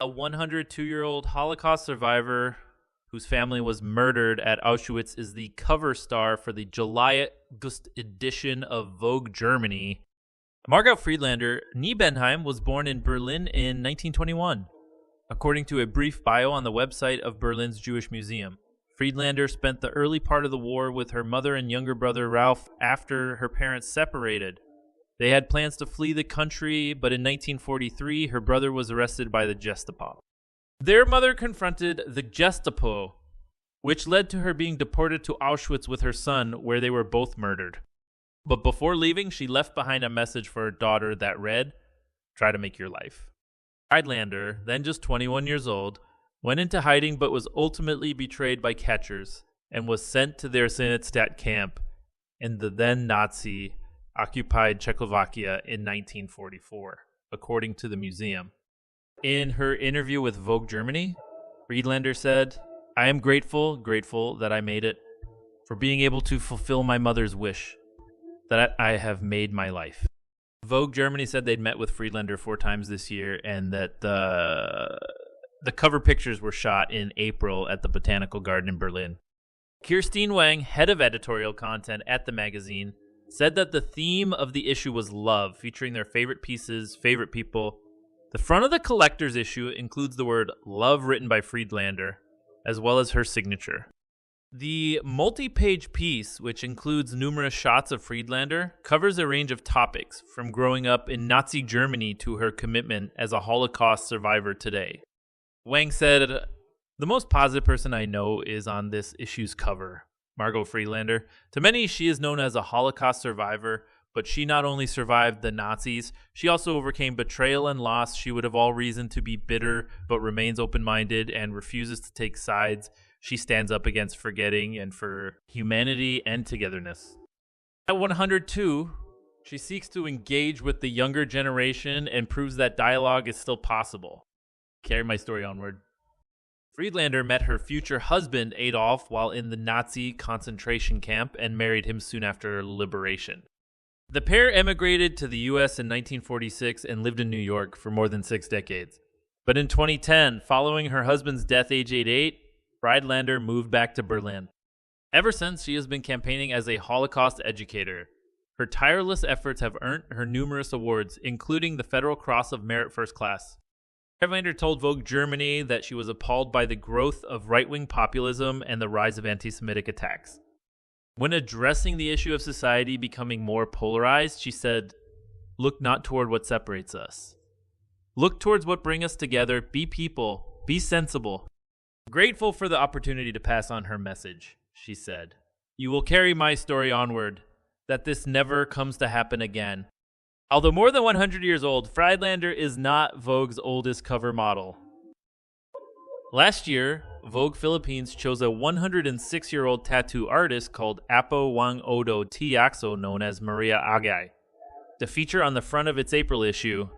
A 102-year-old Holocaust survivor whose family was murdered at Auschwitz is the cover star for the July-August edition of Vogue Germany. Margot Friedlander Niebenheim was born in Berlin in 1921. According to a brief bio on the website of Berlin's Jewish Museum, Friedlander spent the early part of the war with her mother and younger brother Ralph after her parents separated. They had plans to flee the country, but in 1943, her brother was arrested by the Gestapo. Their mother confronted the Gestapo, which led to her being deported to Auschwitz with her son, where they were both murdered. But before leaving, she left behind a message for her daughter that read, "Try to make your life." Friedlander, then just 21 years old, went into hiding but was ultimately betrayed by catchers and was sent to their Sinitstadt camp in the then Nazi-occupied Czechoslovakia in 1944, according to the museum. In her interview with Vogue Germany, Friedlander said, "I am grateful that I made it, for being able to fulfill my mother's wish, that I have made my life." Vogue Germany said they'd met with Friedlander 4 times this year and that the cover pictures were shot in April at the Botanical Garden in Berlin. Kirstine Wang, head of editorial content at the magazine, said that the theme of the issue was love, featuring their favorite pieces, favorite people. The front of the collector's issue includes the word love written by Friedlander, as well as her signature. The multi-page piece, which includes numerous shots of Friedlander, covers a range of topics, from growing up in Nazi Germany to her commitment as a Holocaust survivor today. Wang said, "The most positive person I know is on this issue's cover, Margot Friedlander. To many, she is known as a Holocaust survivor, but she not only survived the Nazis, she also overcame betrayal and loss. She would have all reason to be bitter, but remains open-minded and refuses to take sides. She stands up against forgetting and for humanity and togetherness." At 102, she seeks to engage with the younger generation and proves that dialogue is still possible. Carry my story onward. Friedlander met her future husband, Adolf, while in the Nazi concentration camp and married him soon after liberation. The pair emigrated to the U.S. in 1946 and lived in New York for more than 6 decades. But in 2010, following her husband's death age 88, Friedlander moved back to Berlin. Ever since, she has been campaigning as a Holocaust educator. Her tireless efforts have earned her numerous awards, including the Federal Cross of Merit First Class. Friedlander told Vogue Germany that she was appalled by the growth of right-wing populism and the rise of anti-Semitic attacks. When addressing the issue of society becoming more polarized, she said, "Look not toward what separates us. Look towards what brings us together. Be people. Be sensible." Grateful for the opportunity to pass on her message, she said, "You will carry my story onward, that this never comes to happen again." Although more than 100 years old, Friedlander is not Vogue's oldest cover model. Last year, Vogue Philippines chose a 106-year-old tattoo artist called Apo Wang Odo Tiakso, known as Maria Agay, to feature on the front of its April issue.